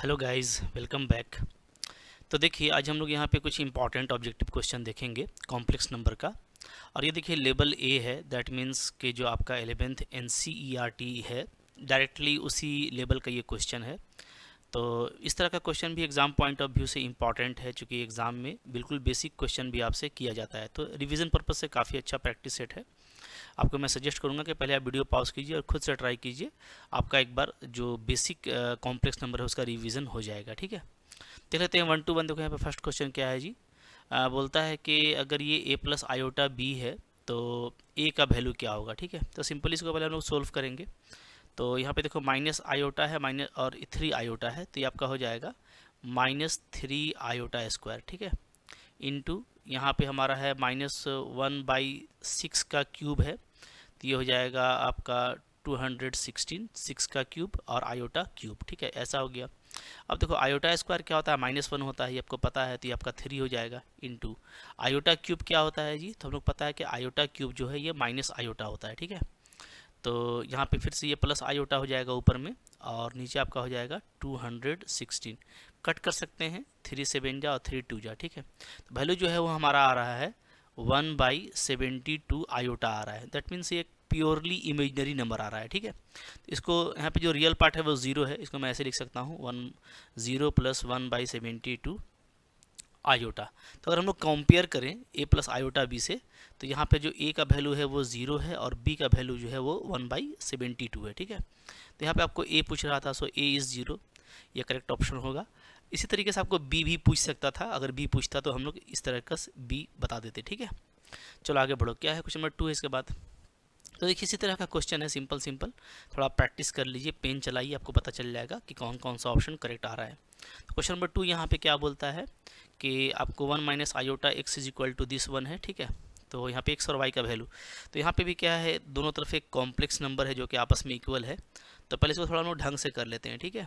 Hello guys, welcome back. तो देखिए आज हम लोग यहाँ पे कुछ इंपॉर्टेंट ऑब्जेक्टिव क्वेश्चन देखेंगे कॉम्प्लेक्स नंबर का। और ये देखिए लेवल ए है, दैट मीन्स कि जो आपका 11th NCERT है डायरेक्टली उसी लेवल का ये क्वेश्चन है। तो इस तरह का क्वेश्चन भी एग्ज़ाम पॉइंट ऑफ व्यू से इंपॉर्टेंट है, चूँकि एग्ज़ाम में बिल्कुल बेसिक क्वेश्चन भी आपसे किया जाता है, तो रिवीजन पर्पज़ से काफ़ी अच्छा प्रैक्टिस सेट है। आपको मैं सजेस्ट करूंगा कि पहले आप वीडियो पॉज कीजिए और खुद से ट्राई कीजिए। आपका एक बार जो बेसिक कॉम्प्लेक्स नंबर है उसका रिवीजन हो जाएगा। ठीक है, देख लेते हैं 1 to 1। देखो यहाँ पे फर्स्ट क्वेश्चन क्या है जी। बोलता है कि अगर ये a प्लस आयोटा बी है तो a का वैल्यू क्या होगा। ठीक है, तो सिंपली इसको पहले हम लोग सोल्व करेंगे। तो यहाँ पे देखो माइनस आयोटा है, माइनस और 3 आयोटा है, तो ये आपका हो जाएगा -3 आयोटा स्क्वायर। ठीक है, इंटू यहाँ पे हमारा है -1/6 का क्यूब है, तो ये हो जाएगा आपका 216 6 का क्यूब और आयोटा क्यूब। ठीक है, ऐसा हो गया। अब देखो आयोटा स्क्वायर क्या होता है, -1 होता है, ये आपको पता है, तो ये आपका 3 हो जाएगा। इंटू आयोटा क्यूब क्या होता है जी, तो हम लोग पता है कि आयोटा क्यूब जो है ये माइनस आयोटा होता है। ठीक है, तो यहाँ पे फिर से ये प्लस आयोटा हो जाएगा ऊपर में, और नीचे आपका हो जाएगा 216। कट कर सकते हैं, 3 7 जा और 3 2 जा। ठीक है, तो वैल्यू जो है वो हमारा आ रहा है 1/72 आयोटा आ रहा है। दैट मीन्स ये प्योरली इमेजनरी नंबर आ रहा है। ठीक है, इसको यहाँ पे जो रियल पार्ट है वो 0 है, इसको मैं ऐसे लिख सकता हूँ 0 + 1/72 आयोटा। तो अगर हम लोग कंपेयर करें a प्लस आयोटा b से, तो यहाँ पे जो a का वैल्यू है वो 0 है और b का वैल्यू जो है वो 1/72 है। ठीक है, तो यहाँ पे आपको a पूछ रहा था, सो a इज़ 0, ये करेक्ट ऑप्शन होगा। इसी तरीके से आपको b भी पूछ सकता था, अगर b पूछता तो हम लोग इस तरह का b बता देते। ठीक है, चलो आगे बढ़ो। क्या है क्वेश्चन नंबर 2 है इसके बाद। तो देखिए इसी तरह का क्वेश्चन है, सिंपल सिंपल, थोड़ा प्रैक्टिस कर लीजिए, पेन चलाइए, आपको पता चल जाएगा कि कौन कौन सा ऑप्शन करेक्ट आ रहा है। तो क्वेश्चन नंबर 2 यहाँ पे क्या बोलता है कि आपको 1 minus iota x is equal to this 1 है। ठीक है, तो यहाँ पे एक्स और वाई का वैल्यू, तो यहाँ पे भी क्या है, दोनों तरफ एक कॉम्प्लेक्स नंबर है जो कि आपस में इक्वल है। तो पहले इसको थोड़ा हम लोग ढंग से कर लेते हैं। ठीक है,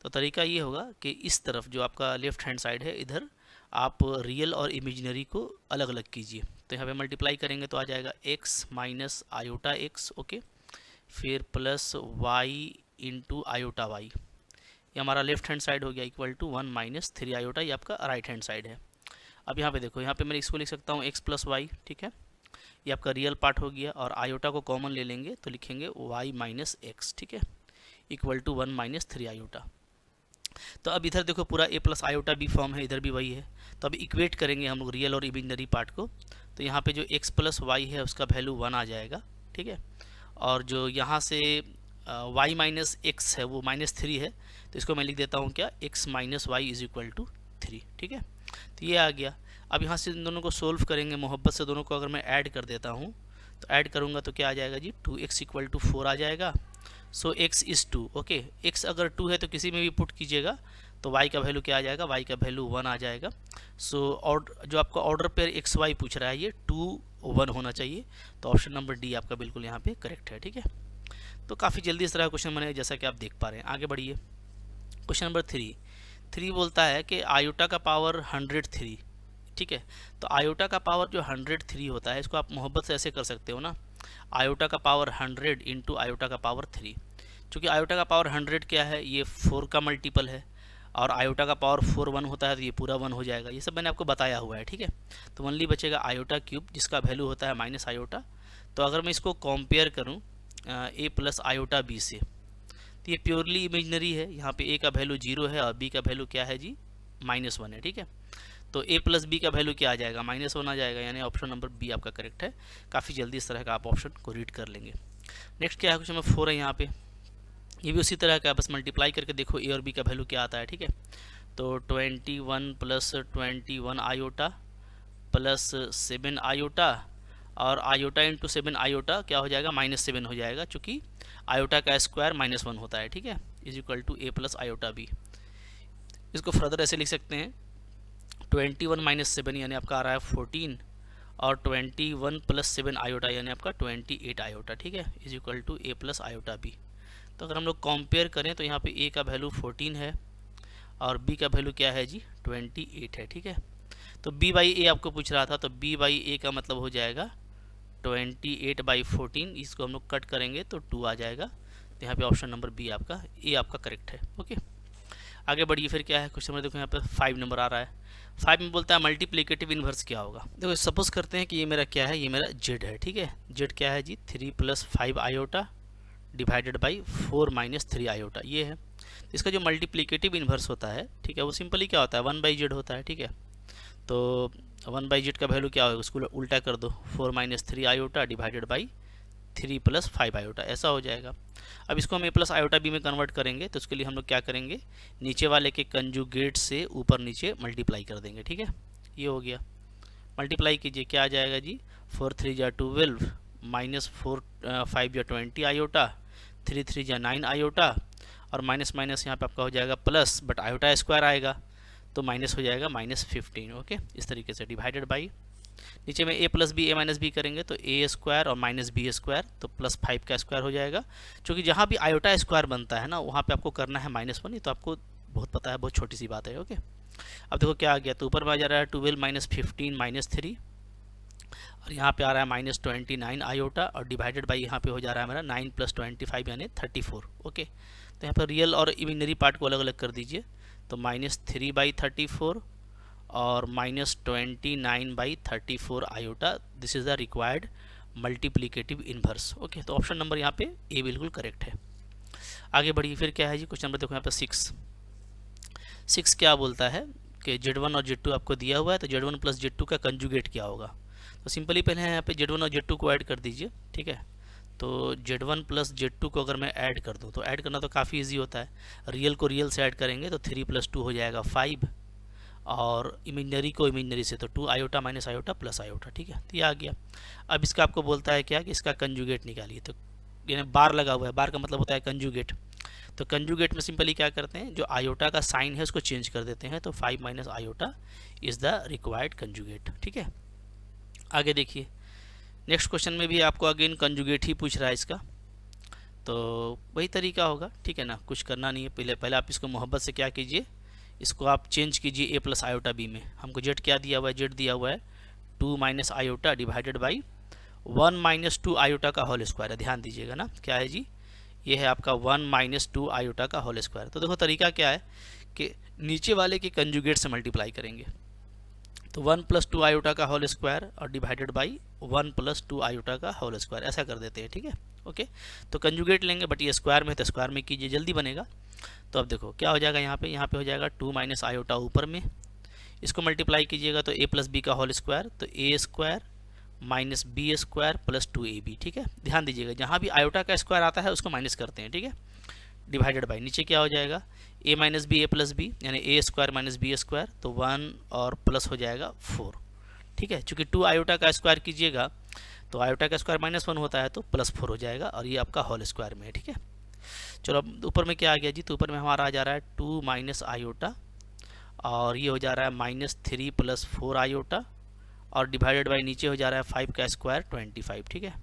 तो तरीका ये होगा कि इस तरफ जो आपका लेफ्ट हैंड साइड है, इधर आप रियल और इमेजिनरी को अलग अलग कीजिए। तो यहाँ पे मल्टीप्लाई करेंगे तो आ जाएगा x minus iota X, okay, फिर plus y into iota Y, ये हमारा लेफ्ट हैंड साइड हो गया, इक्वल टू 1 - 3 आयोटा, ये आपका राइट हैंड साइड है। अब यहाँ पे देखो, यहाँ पे मैं इसको लिख सकता हूँ x प्लस वाई। ठीक है, ये आपका रियल पार्ट हो गया, और आयोटा को कॉमन ले लेंगे तो लिखेंगे y माइनस एक्स। ठीक है, इक्वल टू 1 - 3 आयोटा। तो अब इधर देखो पूरा a plus iota b form है, इधर भी वही है। तो अब इक्वेट करेंगे हम लोग रियल और इमेजिनरी पार्ट को, तो यहाँ पे जो x प्लस वाई है उसका वैल्यू 1 आ जाएगा। ठीक है, और जो यहाँ से y माइनस एक्स है वो -3 है, तो इसको मैं लिख देता हूँ क्या, x minus y is equal to 3। ठीक है, तो ये आ गया। अब यहाँ से इन दोनों को सोल्व करेंगे, मोहब्बत से दोनों को अगर मैं ऐड कर देता हूँ, तो ऐड करूँगा तो क्या आ जाएगा जी, 2x इक्वल टू 4 आ जाएगा। सो x इज़ 2, ओके, x अगर 2 है तो किसी में भी पुट कीजिएगा, तो y का वैल्यू क्या आ जाएगा, y का वैल्यू 1 आ जाएगा। सो और जो आपका ऑर्डर पेयर एक्स वाई पूछ रहा है ये 2 1 होना चाहिए, तो ऑप्शन नंबर डी आपका बिल्कुल यहाँ पे करेक्ट है। ठीक है, तो काफ़ी जल्दी इस तरह का क्वेश्चन बनेगा जैसा कि आप देख पा रहे हैं। आगे बढ़िए, क्वेश्चन नंबर 3 बोलता है कि आयोटा का पावर 103। ठीक है, तो आयोटा का पावर जो 103 होता है, इसको आप मोहब्बत से ऐसे कर सकते हो ना, आयोटा का पावर 100 इंटू आयोटा का पावर 3। चूँकि आयोटा का पावर 100 क्या है, ये 4 का मल्टीपल है, और आयोटा का पावर 4 1 होता है, तो ये पूरा 1 हो जाएगा। ये सब मैंने आपको बताया हुआ है। ठीक है, तो ओनली बचेगा आयोटा क्यूब, जिसका वैल्यू होता है माइनस आयोटा। तो अगर मैं इसको कंपेयर करूँ a प्लस आयोटा b से, तो ये प्योरली इमेजनरी है। यहाँ पे a का वैल्यू 0 है और b का वैल्यू क्या है जी, -1 है। ठीक है, तो a प्लस बी का वैल्यू क्या आ जाएगा, -1 आ जाएगा, यानी ऑप्शन नंबर बी आपका करेक्ट है। काफ़ी जल्दी इस तरह का आप ऑप्शन को रीड कर लेंगे। नेक्स्ट क्या है, क्वेश्चन नंबर 4 है यहाँ पे, ये भी उसी तरह का, बस मल्टीप्लाई करके देखो a और b का वैल्यू क्या आता है। ठीक है, तो 21 + 21 आयोटा प्लस 7 आयोटा, और आयोटा इंटू 7 आयोटा क्या हो जाएगा, -7 हो जाएगा, चूँकि आयोटा का स्क्वायर -1 होता है। ठीक है, is equal to a plus iota b. इसको फर्दर ऐसे लिख सकते हैं, 21 - 7 यानी आपका आ रहा है 14, और 21 + 7 आयोटा यानी आपका 28 आयोटा। ठीक है, is equal to a plus iota b. तो अगर हम लोग कंपेयर करें तो यहाँ पे a का वैल्यू 14 है और b का वैल्यू क्या है जी, 28 है। ठीक है, तो b बाई a आपको पूछ रहा था, तो b बाई a का मतलब हो जाएगा 28/14, इसको हम लोग कट करेंगे तो 2 आ जाएगा। तो यहाँ पे ऑप्शन नंबर बी आपका, ए आपका करेक्ट है। ओके, आगे बढ़िए, फिर क्या है क्वेश्चन में, देखो यहाँ पे 5 नंबर आ रहा है। 5 में बोलता है मल्टीप्लिकेटिव इन्वर्स क्या होगा। देखो सपोज करते हैं कि ये मेरा क्या है, ये मेरा जेड है, ठीक है। जेड क्या है जी, 3 + 5 आयोटा डिवाइडेड बाई 4 - 3 आयोटा, ये है। तो इसका जो मल्टीप्लिकेटिव इन्वर्स होता है, ठीक है, वो सिंपली क्या होता है, 1/z होता है, ठीक है। तो 1/z का वैल्यू क्या होगा, उसको उल्टा कर दो, 4 - 3 आयोटा डिवाइडेड बाई 3 + 5 आयोटा, ऐसा हो जाएगा। अब इसको हम a + आयोटा b में कन्वर्ट करेंगे, तो उसके लिए हम लोग क्या करेंगे, नीचे वाले के कंजुगेट से ऊपर नीचे मल्टीप्लाई कर देंगे, ठीक है। ये हो गया, मल्टीप्लाई कीजिए, क्या आ जाएगा जी, 4 3 = 12 -4 5 = 20 आयोटा, 3 3 = 9 आयोटा, और माइनस माइनस यहाँ पे आपका हो जाएगा प्लस, बट आयोटा स्क्वायर आएगा तो माइनस हो जाएगा -15। ओके, इस तरीके से डिवाइडेड बाई, नीचे में a + b a - b करेंगे तो a² और -b² तो +5 का स्क्वायर हो जाएगा। क्योंकि जहाँ भी आयोटा स्क्वायर बनता है ना, वहाँ पे आपको करना है -1, ये तो आपको बहुत पता है, बहुत छोटी सी बात है। ओके, अब देखो क्या आ गया, तो ऊपर में आ जा रहा है 12 - 15 - 3, और यहाँ पे आ रहा है -29 आयोटा, और डिवाइडेड बाई यहाँ पे हो जा रहा है मेरा 9 + 25 यानी 34। ओके, तो यहाँ पर रियल और इमेजिनरी पार्ट को अलग अलग कर दीजिए, तो -3/34 और -29/34 iota, this is the required multiplicative inverse. Okay, तो ऑप्शन नंबर यहाँ पे ए बिल्कुल करेक्ट है। आगे बढ़िए, फिर क्या है जी, क्वेश्चन नंबर देखो यहाँ पे 6 क्या बोलता है कि Z1 और Z2 आपको दिया हुआ है, तो Z1 + Z2 का कंजुगेट क्या होगा। तो सिंपली पहले यहाँ पे Z1 और Z2 को ऐड कर दीजिए, ठीक है। तो Z1 + Z2 को अगर मैं ऐड कर दूँ, तो ऐड करना तो काफ़ी इजी होता है, रियल को रियल से ऐड करेंगे तो 3 + 2 हो जाएगा 5, और इमेजिनरी को इमेजिनरी से तो 2 आयोटा - आयोटा + आयोटा, ठीक है। तो ये आ गया। अब इसका आपको बोलता है क्या कि इसका कंजुगेट निकालिए, तो यानी बार लगा हुआ है, बार का मतलब होता है कंजुगेट। तो कंजुगेट में सिंपली क्या करते हैं, जो आयोटा का साइन है उसको चेंज कर देते हैं, तो 5 - iota is the required conjugate, ठीक है। आगे देखिए, नेक्स्ट क्वेश्चन में भी आपको अगेन कंजुगेट ही पूछ रहा है इसका, तो वही तरीका होगा, ठीक है ना, कुछ करना नहीं है। पहले आप इसको मोहब्बत से क्या कीजिए, इसको आप चेंज कीजिए a + आयोटा b में। हमको z क्या दिया हुआ है, z दिया हुआ है 2 - आयोटा डिवाइडेड बाई 1 - 2 आयोटा का होल स्क्वायर है, ध्यान दीजिएगा ना, क्या है जी, ये है आपका 1 - 2 आयोटा का होल स्क्वायर। तो देखो तरीका क्या है कि नीचे वाले के कंजुगेट से मल्टीप्लाई करेंगे, तो 1 + 2 आयोटा का होल स्क्वायर और डिवाइडेड बाई 1 + 2 आयोटा का होल स्क्वायर, ऐसा कर देते हैं, ठीक है। ओके, तो कंजुगेट लेंगे, बट ये स्क्वायर में, तो स्क्वायर में कीजिए, जल्दी बनेगा। तो अब देखो क्या हो जाएगा, यहाँ पे हो जाएगा 2 - आयोटा ऊपर में, इसको मल्टीप्लाई कीजिएगा तो a + b का होल स्क्वायर, तो a² - b² + 2ab, ठीक है। ध्यान दीजिएगा, जहाँ भी आयोटा का स्क्वायर आता है उसको माइनस करते हैं, ठीक है। डिवाइडेड बाई, नीचे क्या हो जाएगा, a - b a + b यानी a² - b², तो 1 और प्लस हो जाएगा 4, ठीक है। चूंकि 2 आयोटा का स्क्वायर कीजिएगा तो आयोटा का स्क्वायर -1 होता है, तो +4 हो जाएगा, और ये आपका होल स्क्वायर में है, ठीक है। चलो अब ऊपर में क्या आ गया जी, तो ऊपर में हमारा आ जा रहा है 2 - आयोटा, और ये हो जा रहा है -3 + 4 आयोटा, और डिवाइडेड बाई नीचे हो जा रहा है 5 का स्क्वायर 25, ठीक है।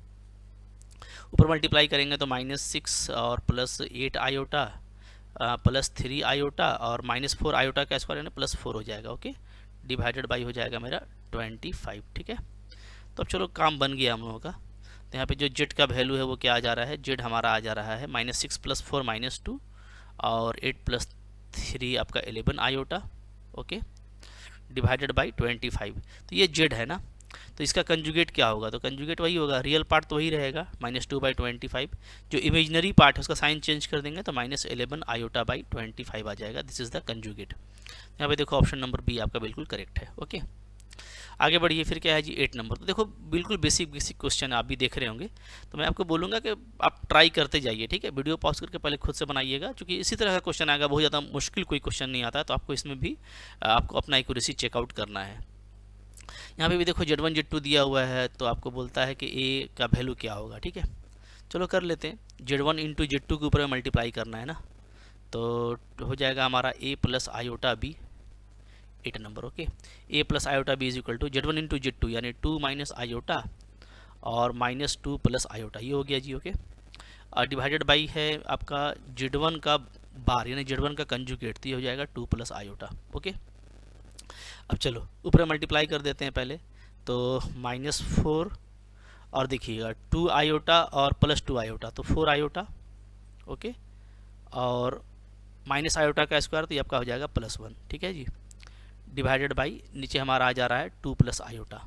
ऊपर मल्टीप्लाई करेंगे तो -6 और +8 आयोटा +3 आयोटा और -4 आयोटा का स्क्वायर यानी +4 हो जाएगा। ओके, डिवाइडेड बाई हो जाएगा मेरा 25, ठीक है। तो अब चलो काम बन गया हम लोगों का। तो यहाँ पे जो जेड का वैल्यू है वो क्या आ जा रहा है, जेड हमारा आ जा रहा है -6 + 4 -2 और 8 + 3 आपका 11 आयोटा। ओके, डिवाइडेड बाई 25, तो ये जेड है ना, तो इसका कंजुगेट क्या होगा, तो कंजुगेट वही होगा, रियल पार्ट तो वही रहेगा -2/25, जो इमेजिनरी पार्ट है उसका साइन चेंज कर देंगे तो -11 आयोटा बाई 25 आ जाएगा, दिस इज द कंजुगेट। यहाँ पे देखो ऑप्शन नंबर बी आपका बिल्कुल करेक्ट है। ओके, आगे बढ़िए, फिर क्या है जी 8 नंबर। तो देखो बिल्कुल बेसिक क्वेश्चन आप भी देख रहे होंगे, तो मैं आपको बोलूँगा कि आप ट्राई करते जाइए, ठीक है। वीडियो पॉज करके पहले खुद से बनाइएगा, क्योंकि इसी तरह का क्वेश्चन आएगा, बहुत ज़्यादा मुश्किल कोई क्वेश्चन नहीं आता है, तो आपको इसमें भी आपको अपना एक्यूरेसी चेकआउट करना है। यहाँ पे भी देखो Z1 Z2 दिया हुआ है, तो आपको बोलता है कि a का वैल्यू क्या होगा, ठीक है। चलो कर लेते हैं, Z1 × Z2 के ऊपर मल्टीप्लाई करना है ना, तो हो जाएगा हमारा a + iota b, 8 number. Okay, a + iota b is equal to Z1 × Z2 यानी 2 - आयोटा और -2 + आयोटा, ये हो गया जी। ओके, और डिवाइडेड बाई है आपका Z1 का बार यानी Z1 का कंजुगेट, तो ये हो जाएगा 2 + आयोटा। ओके, अब चलो ऊपर मल्टीप्लाई कर देते हैं पहले, तो -4 और देखिएगा 2 आयोटा और +2 आयोटा, तो 4 आयोटा। ओके, और माइनस आयोटा का स्क्वायर तो ये आपका हो जाएगा +1, ठीक है जी, डिवाइडेड बाई नीचे हमारा आ जा रहा है 2 प्लस आयोटा।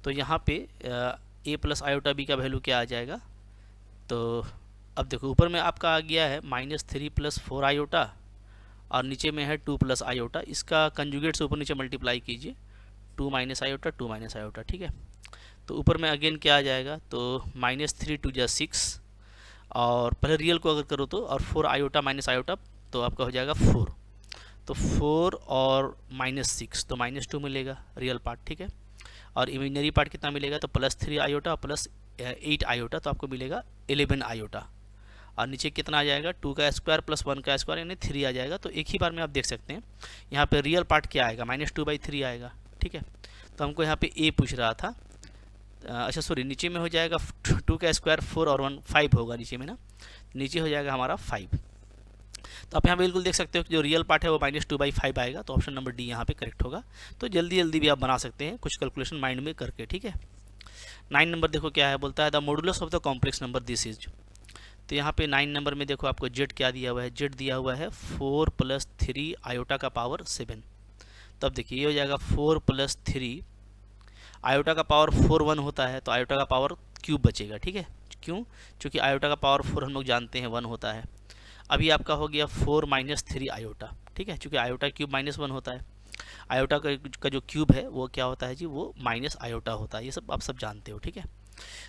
तो यहाँ पे a प्लस आयोटा b का वैल्यू क्या आ जाएगा, तो अब देखो ऊपर में आपका आ गया है -3 + 4 आयोटा और नीचे में है 2 प्लस आयोटा। इसका कंजुगेट से ऊपर नीचे मल्टीप्लाई कीजिए, 2 माइनस आयोटा 2 माइनस आयोटा, ठीक है। तो ऊपर में अगेन क्या आ जाएगा, तो -3 2 = 6 और पहले रियल को अगर करो तो, और 4 आयोटा माइनस आयोटा तो आपका हो जाएगा 4। तो 4 और -6 तो -2 मिलेगा रियल पार्ट, ठीक है। और इमेजिनरी पार्ट कितना मिलेगा, तो +3 आयोटा प्लस 8 आयोटा तो आपको मिलेगा 11 आयोटा। और नीचे कितना आ जाएगा, 2 का स्क्वायर प्लस 1 का स्क्वायर यानी 3 आ जाएगा। तो एक ही बार में आप देख सकते हैं यहाँ पे रियल पार्ट क्या आएगा, -2/3 आएगा, ठीक है। तो हमको यहाँ पे a पूछ रहा था, अच्छा सॉरी, नीचे में हो जाएगा 2 का स्क्वायर 4 और 1 5 होगा नीचे में ना, नीचे हो जाएगा हमारा 5। तो आप यहाँ बिल्कुल देख सकते हो कि जो रियल पार्ट है वो -2/5 आएगा। तो ऑप्शन नंबर डी यहाँ पे करेक्ट होगा। तो जल्दी जल्दी भी आप बना सकते हैं कुछ कैलकुलेशन माइंड में करके, ठीक है। 9 नंबर देखो क्या है, बोलता है the modulus of the complex number this is. तो यहाँ पे 9 नंबर में देखो आपको जेड क्या दिया हुआ है, जेड दिया हुआ है 4 + 3 आयोटा का पावर 7। तब देखिए ये हो जाएगा 4 + 3 आयोटा का पावर 4 1 होता है, तो आयोटा का पावर क्यूब बचेगा, ठीक है। क्यों, क्योंकि आयोटा का पावर 4 हम लोग जानते हैं 1 होता है। अभी आपका हो गया 4 - 3 आयोटा, ठीक है, क्योंकि आयोटा क्यूब -1 होता है। आयोटा का जो क्यूब है वो क्या होता है जी, वो माइनस आयोटा होता है। ये सब आप सब जानते हो, ठीक है।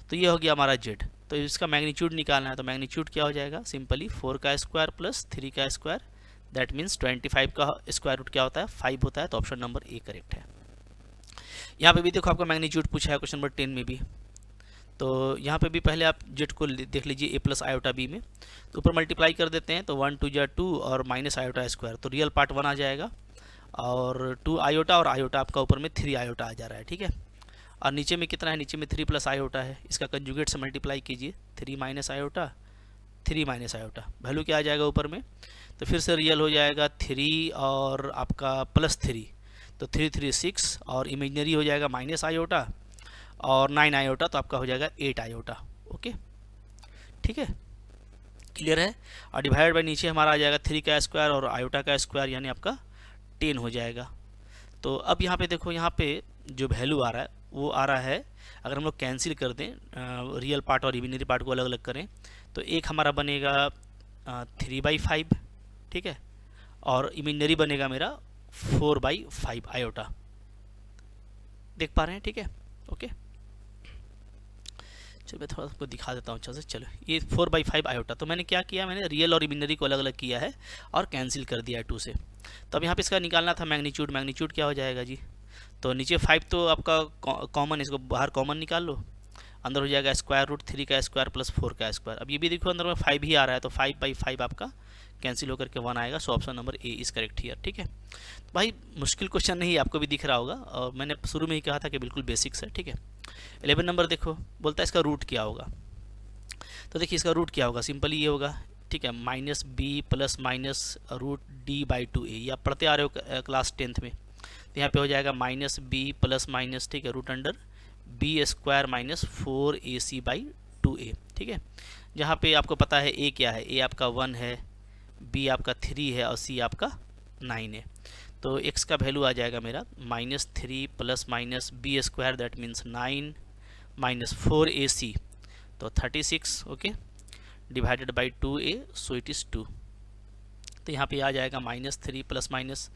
तो ये हो गया हमारा जेड। तो इसका मैग्नीट्यूड निकालना है, तो मैग्नीट्यूड क्या हो जाएगा, सिंपली 4 का स्क्वायर प्लस 3 का स्क्वायर, दैट मीन्स 25 का स्क्वायर रूट क्या होता है, 5 होता है। तो ऑप्शन नंबर ए करेक्ट है। यहाँ पे भी देखो आपका मैग्नीट्यूड पूछा है क्वेश्चन नंबर 10 में भी। तो यहाँ पे भी पहले आप जेड को देख लीजिए a + आयोटा b में, तो ऊपर मल्टीप्लाई कर देते हैं, तो 1 2 = 2 और माइनस आयोटा स्क्वायर, तो रियल पार्ट 1 आ जाएगा और 2 आयोटा और आयोटा आपका ऊपर में 3 आयोटा आ जा रहा है, ठीक है। और नीचे में कितना है, नीचे में 3 + आयोटा है, इसका कंजुगेट से मल्टीप्लाई कीजिए, 3 - आयोटा 3 - आयोटा, वैल्यू क्या आ जाएगा ऊपर में, तो फिर से रियल हो जाएगा 3 और आपका +3, तो 3 3 6 और इमेजिनरी हो जाएगा माइनस आयोटा और 9 आयोटा, तो आपका हो जाएगा 8 आयोटा। ओके, ठीक है, क्लियर है। और डिवाइड बाय नीचे हमारा आ जाएगा 3 का स्क्वायर और आयोटा का स्क्वायर यानी आपका 10 हो जाएगा। तो अब यहाँ पे देखो, यहाँ पे जो वैल्यू आ रहा है वो आ रहा है, अगर हम लोग कैंसिल कर दें रियल पार्ट और इमेजिनरी पार्ट को अलग अलग करें, तो एक हमारा बनेगा 3/5, ठीक है, और इमेजिनरी बनेगा मेरा 4/5 आयोटा, देख पा रहे हैं, ठीक है। ओके, चलो मैं थोड़ा आपको दिखा देता हूँ अच्छा से। चलो ये 4/5 आयोटा, तो मैंने क्या किया, मैंने रियल और इमेजिनरी को अलग अलग किया है और कैंसिल कर दिया है 2 से। तो अब यहाँ पे इसका निकालना था मैग्नीट्यूड, मैग्नीट्यूड क्या हो जाएगा जी, तो नीचे 5 तो आपका कॉमन, इसको बाहर कॉमन निकाल लो, अंदर हो जाएगा √3 का स्क्वायर प्लस 4 का स्क्वायर। अब ये भी देखो अंदर में 5 ही आ रहा है, तो 5/5 आपका कैंसिल होकर के 1 आएगा। So option number A is correct here, ठीक है। तो भाई मुश्किल क्वेश्चन नहीं, आपको भी दिख रहा होगा, और मैंने शुरू में ही कहा था कि बिल्कुल बेसिक्स है, ठीक है। 11 नंबर देखो, बोलता है इसका रूट क्या होगा। तो देखिए इसका रूट क्या होगा, सिंपली ये होगा, ठीक है, -b ± √d/2a, ये आप पढ़ते आ रहे हो क्लास 10th में। तो यहाँ पे हो जाएगा -b ±, ठीक है, √b² - 4ac/2a, ठीक है। जहाँ पे आपको पता है a क्या है, a आपका 1 है, b आपका 3 है और c आपका 9 है। तो x का वैल्यू आ जाएगा मेरा -3 ± b², दैट मीन्स 9 - 4ac, तो 36, okay, divided by 2a, so it is 2। तो यहाँ पे आ जाएगा -3 ±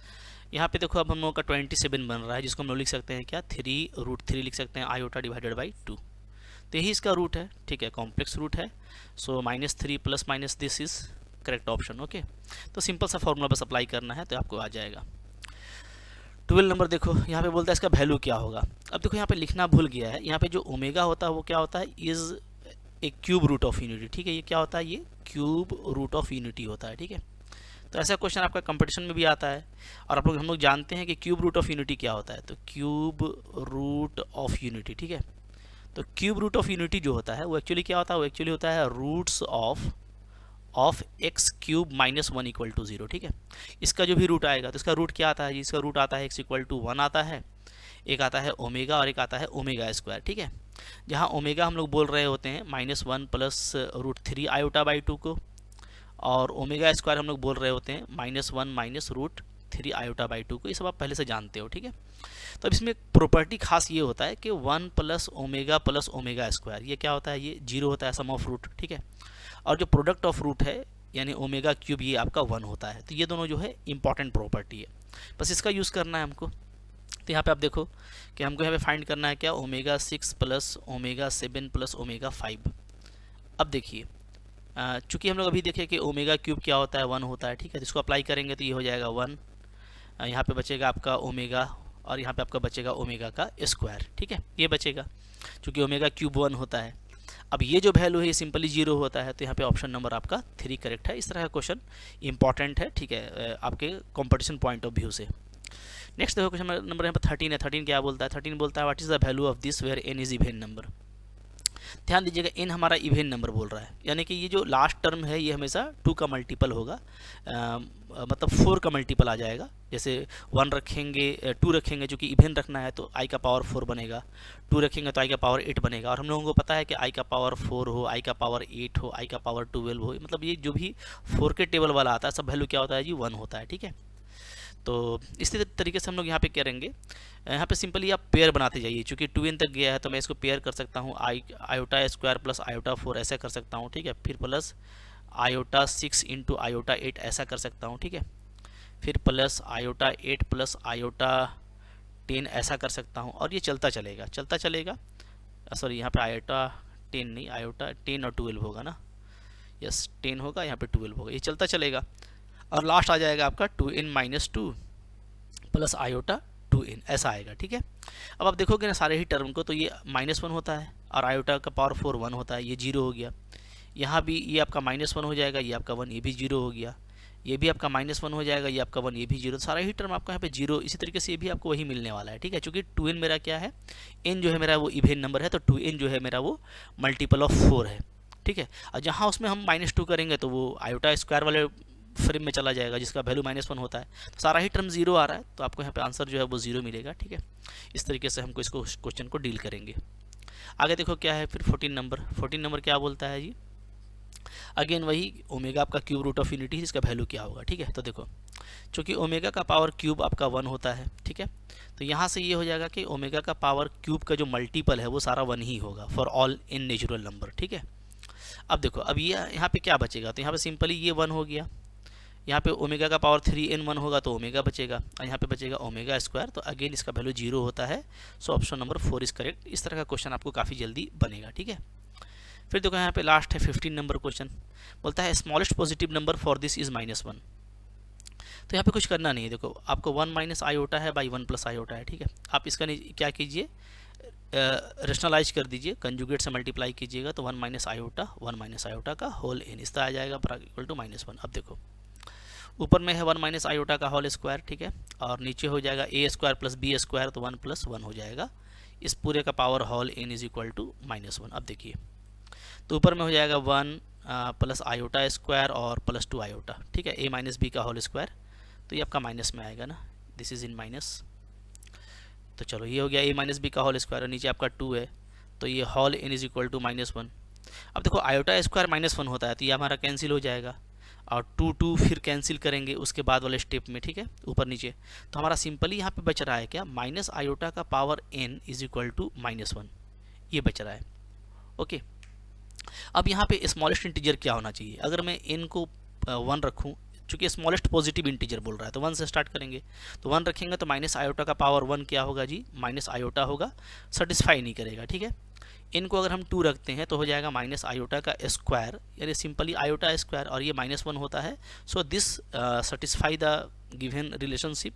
यहाँ पे देखो अब हम लोग का 27 बन रहा है, जिसको हम लोग लिख सकते हैं क्या, 3√3 लिख सकते हैं आयोटा डिवाइडेड बाई 2। तो यही इसका रूट है, ठीक है, कॉम्प्लेक्स रूट है। सो -3 ± this is correct option. Okay, तो सिंपल सा फॉर्मूला बस अप्लाई करना है तो आपको आ जाएगा। 12 नंबर देखो, यहाँ पे बोलता है इसका वैल्यू क्या होगा। अब देखो यहाँ पे लिखना भूल गया है, यहाँ पे जो ओमेगा होता है वो क्या होता है, is a cube root of unity, ठीक है। ये क्या होता है, ये क्यूब रूट ऑफ यूनिटी होता है, ठीक है। तो ऐसा क्वेश्चन आपका कंपटीशन में भी आता है, और हम लोग जानते हैं कि क्यूब रूट ऑफ यूनिटी क्या होता है, तो क्यूब रूट ऑफ यूनिटी, ठीक है। तो क्यूब रूट ऑफ यूनिटी जो होता है वो एक्चुअली क्या होता है, वो एक्चुअली होता है रूट्स ऑफ x³ - 1 = 0, ठीक है। इसका जो भी रूट आएगा तो इसका रूट क्या आता है, इसका रूट आता है x = 1 आता है, एक आता है ओमेगा और एक आता है ओमेगा², ठीक है। जहाँ ओमेगा हम लोग बोल रहे होते हैं -1 + √3 आयोटा/2 को, और ओमेगा स्क्वायर हम लोग बोल रहे होते हैं -1 - √3 आयोटा बाई 2 को, ये सब आप पहले से जानते हो, ठीक है। तो अब इसमें एक प्रॉपर्टी खास ये होता है कि 1 + ओमेगा स्क्वायर, ये क्या होता है, ये 0 होता है, सम ऑफ रूट, ठीक है। और जो प्रोडक्ट ऑफ रूट है यानी ओमेगा क्यूब, ये आपका 1 होता है। तो ये दोनों जो है इंपॉर्टेंट प्रॉपर्टी है, बस इसका यूज़ करना है हमको। तो यहाँ पे आप देखो कि हमको यहाँ पे फाइंड करना है क्या, ω6 + ω7 + ω5। अब देखिए चूँकि हम लोग अभी देखें कि ओमेगा क्यूब क्या होता है, 1 होता है, ठीक है। तो इसको अप्लाई करेंगे तो ये हो जाएगा 1, यहाँ पे बचेगा आपका ओमेगा, और यहाँ पे आपका बचेगा ओमेगा का स्क्वायर, ठीक है, ये बचेगा चूँकि ओमेगा क्यूब 1 होता है। अब ये जो वैल्यू है ये सिंपली 0 होता है, तो यहाँ पे ऑप्शन नंबर आपका 3 करेक्ट है। इस तरह का क्वेश्चन इंपॉर्टेंट है, ठीक है, आपके कंपटीशन पॉइंट ऑफ व्यू से। नेक्स्ट देखो क्वेश्चन नंबर यहाँ पे 13 है। 13 क्या बोलता है, 13 बोलता है what is the value of this where n is even number. ध्यान दीजिएगा n हमारा इवन नंबर बोल रहा है, यानी कि ये जो लास्ट टर्म है ये हमेशा 2 का मल्टीपल होगा, मतलब 4 का मल्टीपल आ जाएगा। जैसे 1 रखेंगे, 2 रखेंगे, चूँकि इवन रखना है तो i का पावर 4 बनेगा, 2 रखेंगे तो i का पावर 8 बनेगा। और हम लोगों को पता है कि i का पावर 4 हो, i का पावर 8 हो, i का पावर 12 हो, मतलब ये जो भी 4 के टेबल वाला आता है सब वैल्यू क्या होता है जी, 1 होता है, ठीक है। तो इसी तरीके से हम लोग यहाँ पे करेंगे, यहाँ पे सिंपली आप पेयर बनाते जाइए। चूँकि 2n तक गया है तो मैं इसको पेयर कर सकता हूँ, आयोटा स्क्वायर + आयोटा 4 ऐसा कर सकता हूँ, ठीक है। फिर प्लस आयोटा 6 × आयोटा 8 ऐसा कर सकता हूँ, ठीक है। फिर प्लस आयोटा 8 + आयोटा 10 ऐसा कर सकता हूँ, और ये चलता चलेगा चलता चलेगा। सॉरी, यहाँ पे आयोटा 10 नहीं, आयोटा 10 और 12 होगा ना, यस 10 होगा, यहाँ पे 12 होगा, ये चलता चलेगा। और लास्ट आ जाएगा आपका 2n - 2 + आयोटा 2n ऐसा आएगा, ठीक है। अब आप देखोगे ना सारे ही टर्म को, तो ये -1 होता है और आयोटा का पावर 4 1 होता है, ये 0 हो गया। यहाँ भी ये आपका -1 हो जाएगा, ये आपका 1, ये भी 0 हो गया। ये भी आपका -1 हो जाएगा, ये आपका 1, ये भी 0। सारा ही टर्म आपका यहाँ पे 0। इसी तरीके से ये भी आपको वही मिलने वाला है, ठीक है। चूँकि 2n मेरा क्या है, n जो है मेरा वो इवन नंबर है, तो 2n जो है मेरा वो मल्टीपल ऑफ 4 है, ठीक है। और जहाँ उसमें हम -2 करेंगे तो वो आयोटा स्क्वायर वाले फ्रेम में चला जाएगा जिसका वैल्यू -1 होता है। तो सारा ही टर्म 0 आ रहा है, तो आपको यहाँ पे आंसर जो है वो 0 मिलेगा, ठीक है। इस तरीके से हमको इसको क्वेश्चन को डील करेंगे। आगे देखो क्या है फिर 14 नंबर क्या बोलता है जी, अगेन वही ओमेगा आपका क्यूब रूट ऑफ यूनिटी, इसका वैल्यू क्या होगा, ठीक है। तो देखो चूँकि ओमेगा का पावर क्यूब आपका 1 होता है, ठीक है। तो यहाँ से ये हो जाएगा कि ओमेगा का पावर क्यूब का जो मल्टीपल है वो सारा 1 ही होगा for all in natural number, ठीक है। अब देखो अब ये यहाँ पे क्या बचेगा, तो यहाँ पे सिंपली ये 1 हो गया। यहाँ पे ओमेगा का पावर 3n1 होगा तो ओमेगा बचेगा, और यहाँ पे बचेगा ओमेगा स्क्वायर। तो अगेन इसका वैल्यू 0 होता है, so option number 4 is correct. इस तरह का क्वेश्चन आपको काफ़ी जल्दी बनेगा, ठीक है। फिर देखो यहाँ पे लास्ट है 15 नंबर क्वेश्चन, बोलता है smallest positive number for this is -1। तो यहाँ पे कुछ करना नहीं है, देखो आपको 1 - आयोटा है बाई 1 + आयोटा है, ठीक है। आप इसका क्या कीजिए, रेशनलाइज कर दीजिए, कंजुगेट से मल्टीप्लाई कीजिएगा, तो 1 - आयोटा 1 - आयोटा का होल n इस तरह आ जाएगा इक्वल टू -1। अब देखो ऊपर में है 1 - आयोटा का होल स्क्वायर, ठीक है, और नीचे हो जाएगा a² + b² तो 1 + 1 हो जाएगा। इस पूरे का power whole n is equal to -1। अब देखिए तो ऊपर में हो जाएगा 1 + आयोटा स्क्वायर और +2 आयोटा, ठीक है, a - b का होल स्क्वायर। तो ये आपका माइनस में आएगा ना, दिस इज इन माइनस। तो चलो ये हो गया a - b का होल स्क्वायर, और नीचे आपका 2 है, तो ये whole n is equal to -1। अब देखो आयोटा स्क्वायर -1 होता है तो ये हमारा कैंसिल हो जाएगा, और 2 फिर कैंसिल करेंगे उसके बाद वाले स्टेप में, ठीक है, ऊपर नीचे। तो हमारा सिंपली यहाँ पे बच रहा है क्या, माइनस आयोटा का power n is equal to -1, ये बच रहा है, ओके। अब यहाँ पे स्मॉलेस्ट इंटीजर क्या होना चाहिए, अगर मैं n को 1 रखूँ, चूँकि स्मॉलेस्ट पॉजिटिव इंटीजर बोल रहा है तो 1 से स्टार्ट करेंगे, तो 1 रखेंगे तो माइनस आयोटा का पावर 1 क्या होगा जी, माइनस आयोटा होगा, सेटिस्फाई नहीं करेगा, ठीक है। इन को अगर हम 2 रखते हैं तो हो जाएगा माइनस आयोटा का स्क्वायर, यानी सिंपली आयोटा स्क्वायर, और ये -1 होता है। So this satisfy the given relationship.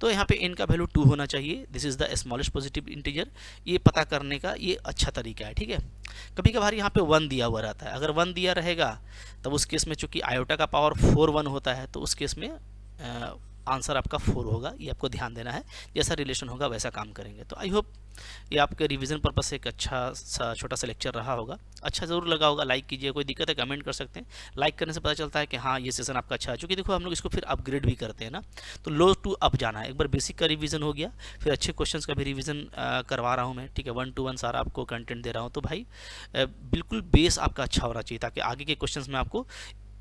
तो यहाँ पे n का वैल्यू 2 होना चाहिए, this is the smallest positive integer. ये पता करने का ये अच्छा तरीका है, ठीक है। कभी कभार यहाँ पे 1 दिया हुआ रहता है, अगर 1 दिया रहेगा तब उस केस में चूँकि आयोटा का पावर 4 1 होता है तो उस केस में आंसर आपका 4 होगा, ये आपको ध्यान देना है, जैसा रिलेशन होगा वैसा काम करेंगे। तो आई होप ये आपके रिवीजन पर्पस से एक अच्छा सा छोटा सा लेक्चर रहा होगा, अच्छा ज़रूर लगा होगा। लाइक कीजिए, कोई दिक्कत है कमेंट कर सकते हैं, लाइक करने से पता चलता है कि हाँ ये सेशन आपका अच्छा है। चूँकि देखो हम लोग इसको फिर अपग्रेड भी करते हैं ना, तो लो टू अप जाना है, एक बार बेसिक का रिवीजन हो गया, फिर अच्छे क्वेश्चन का भी रिवीजन करवा रहा हूँ मैं, ठीक है, 1 to 1 सारा आपको कंटेंट दे रहा हूँ। तो भाई बिल्कुल बेस आपका अच्छा होना चाहिए ताकि आगे के क्वेश्चन में आपको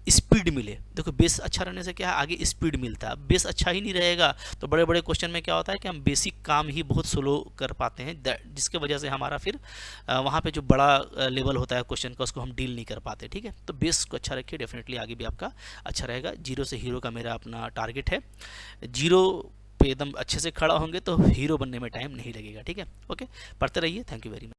स्पीड मिले। देखो बेस अच्छा रहने से क्या है, आगे स्पीड मिलता है। बेस अच्छा ही नहीं रहेगा तो बड़े बड़े क्वेश्चन में क्या होता है कि हम बेसिक काम ही बहुत स्लो कर पाते हैं, जिसके वजह से हमारा फिर वहाँ पे जो बड़ा लेवल होता है क्वेश्चन का उसको हम डील नहीं कर पाते। ठीक है, तो बेस को अच्छा रखिए, डेफिनेटली आगे भी आपका अच्छा रहेगा। जीरो से हीरो का मेरा अपना टारगेट है। जीरो पे एकदम अच्छे से खड़ा होंगे तो हीरो बनने में टाइम नहीं लगेगा। ठीक है, ओके, पढ़ते रहिए। Thank you very much.